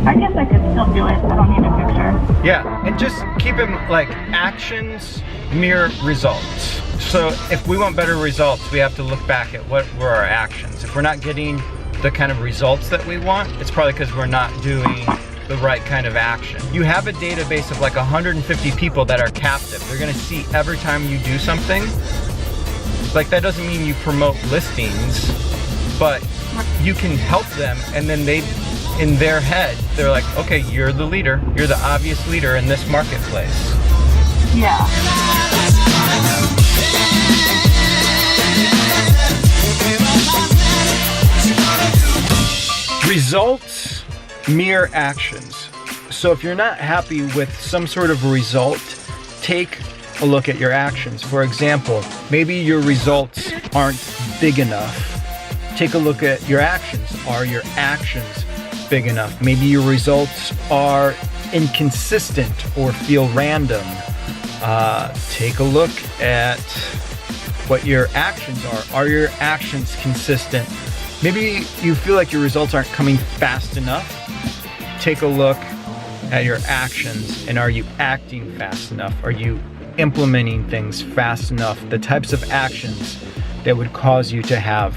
I guess I could still do it. I don't need a picture. Yeah, and just keep them like actions mirror results. So if we want better results, we have to look back at what were our actions. If we're not getting the kind of results that we want, it's probably because we're not doing the right kind of action. You have a database of like 150 people that are captive. They're gonna see every time you do something. Like that doesn't mean you promote listings, but you can help them, and then they, in their head, they're like, okay, you're the leader. You're the obvious leader in this marketplace. Yeah. Results mirror actions. So if you're not happy with some sort of result, take a look at your actions. For example, maybe your results aren't big enough. Take a look at your actions. Are your actions big enough? Maybe your results are inconsistent or feel random. Take a look at what your actions are. Are your actions consistent? Maybe you feel like your results aren't coming fast enough. Take a look at your actions, and are you acting fast enough? Are you implementing things fast enough? The types of actions that would cause you to have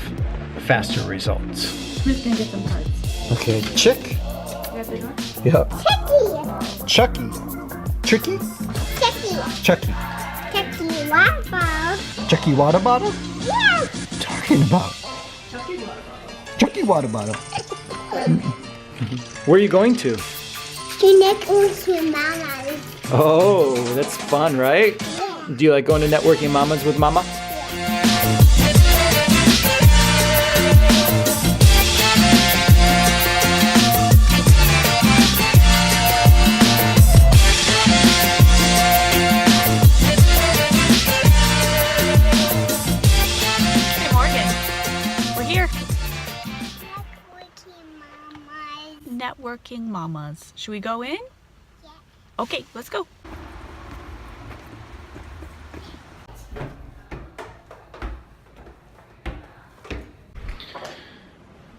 faster results. Who's gonna get some cards? Okay, Chick. Yep. Chucky. Tricky? Chucky. Chucky water bottle. Chucky water bottle? Yeah. What are you talking about? Chucky water bottle. Where are you going to? To networking mamas. Oh, that's fun, right? Yeah. Do you like going to networking mamas with mama? Hey Morgan, we're here. Networking mamas. Should we go in? Yeah. Okay, let's go.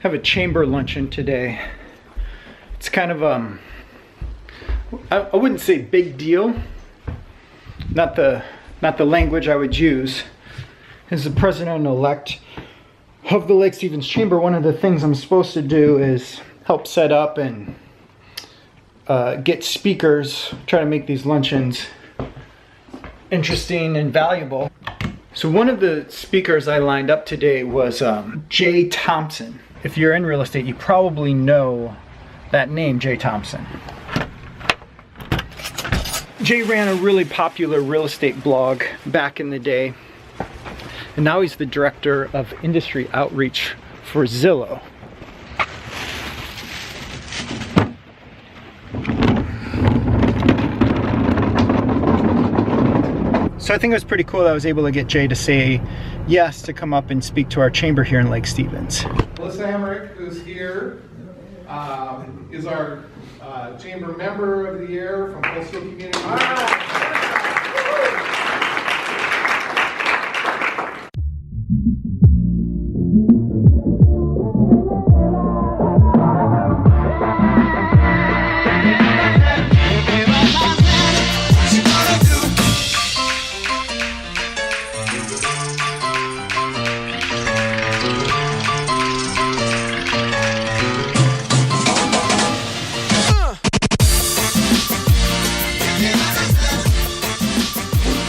Have a chamber luncheon today. It's kind of I wouldn't say big deal. Not the language I would use. As the president-elect of the Lake Stevens Chamber, one of the things I'm supposed to do is help set up and get speakers, try to make these luncheons interesting and valuable. So one of the speakers I lined up today was Jay Thompson. If you're in real estate, you probably know that name, Jay Thompson. Jay ran a really popular real estate blog back in the day, and now he's the director of industry outreach for Zillow. So I think it was pretty cool that I was able to get Jay to say yes to come up and speak to our chamber here in Lake Stevens. Melissa Emmerich, who's here, is our chamber member of the year from Coastal Community.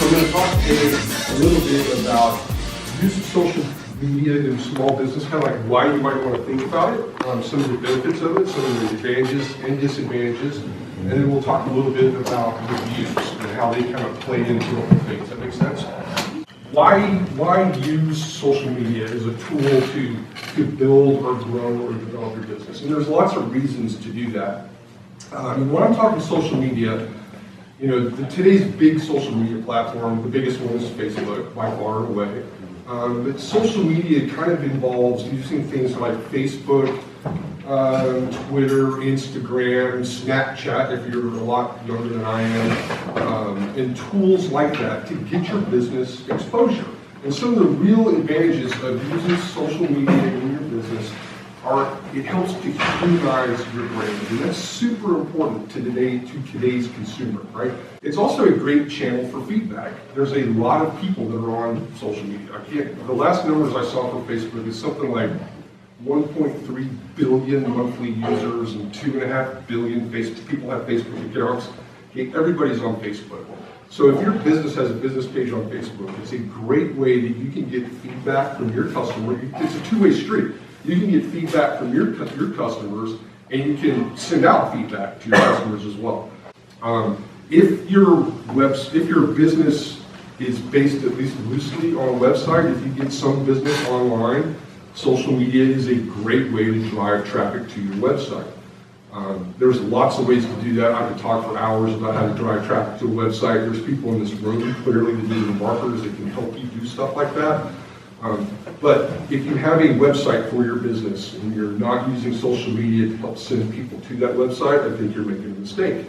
We're going to talk today a little bit about use of social media in small business, kind of like why you might want to think about it, some of the benefits of it, some of the advantages and disadvantages, and then we'll talk a little bit about reviews and how they kind of play into the whole thing. Does that make sense? Why use social media as a tool to build or grow or develop your business? And there's lots of reasons to do that. When I'm talking social media, you know, today's big social media platform, the biggest one is Facebook, by far and away. But social media kind of involves using things like Facebook, Twitter, Instagram, Snapchat, if you're a lot younger than I am, and tools like that to get your business exposure. And some of the real advantages of using social media in your business it helps to humanize your brand, and that's super important to today's consumer, right? It's also a great channel for feedback. There's a lot of people that are on social media. The last numbers I saw for Facebook is something like 1.3 billion monthly users and 2.5 billion people have Facebook accounts. Okay, everybody's on Facebook. So if your business has a business page on Facebook, it's a great way that you can get feedback from your customer. It's a two-way street. You can get feedback from your customers, and you can send out feedback to your customers as well. If your business is based at least loosely on a website, if you get some business online, social media is a great way to drive traffic to your website. There's lots of ways to do that. I could talk for hours about how to drive traffic to a website. There's people in this room clearly that do the marketers that can help you do stuff like that. But if you have a website for your business and you're not using social media to help send people to that website, I think you're making a mistake.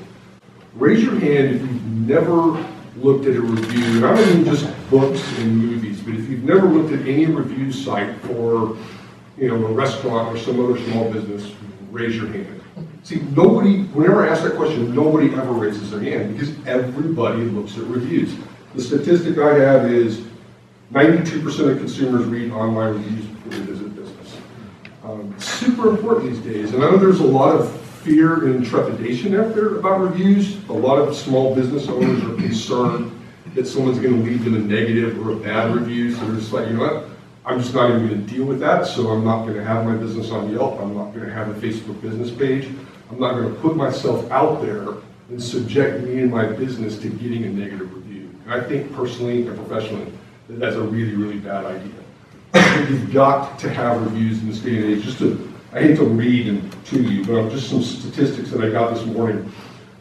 Raise your hand if you've never looked at a review, and I don't mean just books and movies, but if you've never looked at any review site for, a restaurant or some other small business, raise your hand. See, whenever I ask that question, nobody ever raises their hand because everybody looks at reviews. The statistic I have is 92% of consumers read online reviews before they visit business. Super important these days, and I know there's a lot of fear and trepidation out there about reviews. A lot of small business owners are concerned that someone's going to leave them a negative or a bad review, so they're just like, you know what, I'm just not even going to deal with that, so I'm not going to have my business on Yelp, I'm not going to have a Facebook business page, I'm not going to put myself out there and subject me and my business to getting a negative review. And I think personally and professionally, that's a really, really bad idea. You've got to have reviews in this day and age. I hate to read to you, but just some statistics that I got this morning.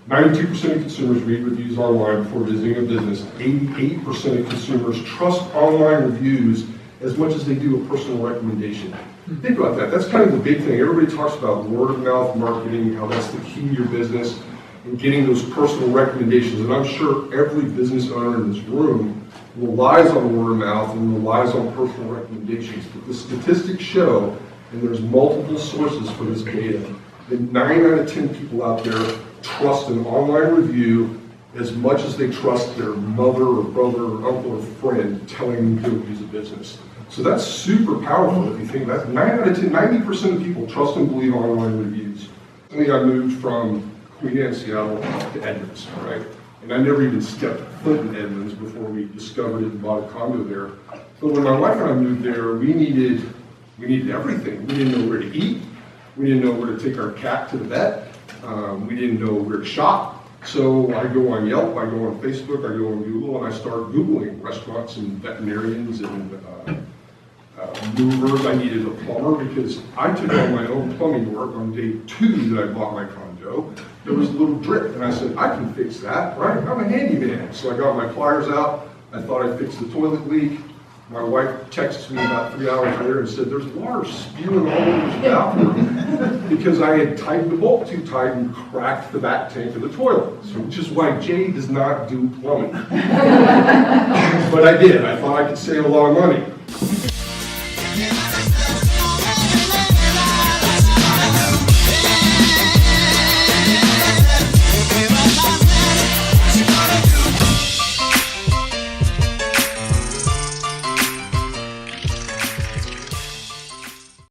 92% of consumers read reviews online before visiting a business. 88% of consumers trust online reviews as much as they do a personal recommendation. Think about that. That's kind of the big thing. Everybody talks about word of mouth marketing, how that's the key to your business, and getting those personal recommendations. And I'm sure every business owner in this room relies on word of mouth and relies on personal recommendations. But the statistics show, and there's multiple sources for this data, that 9 out of 10 people out there trust an online review as much as they trust their mother or brother or uncle or friend telling them to use a business. So that's super powerful if you think about it. 9 out of 10, 90% of people trust and believe online reviews. I think I moved from Queen Anne, Seattle to Edmonds, right? And I never even stepped foot in Edmonds before we discovered it and bought a condo there. But when my wife and I moved there, we needed everything. We didn't know where to eat. We didn't know where to take our cat to the vet. We didn't know where to shop. So I go on Yelp, I go on Facebook, I go on Google, and I start Googling restaurants and veterinarians and movers. I needed a plumber because I took on my own plumbing work on day 2 that I bought my condo. There was a little drip, and I said, I can fix that, right? I'm a handyman. So I got my pliers out. I thought I fixed the toilet leak. My wife texts me about 3 hours later and said, there's water spewing all over this bathroom because I had tightened the bolt too tight and cracked the back tank of the toilet, so, which is why Jay does not do plumbing. But I did. I thought I could save a lot of money.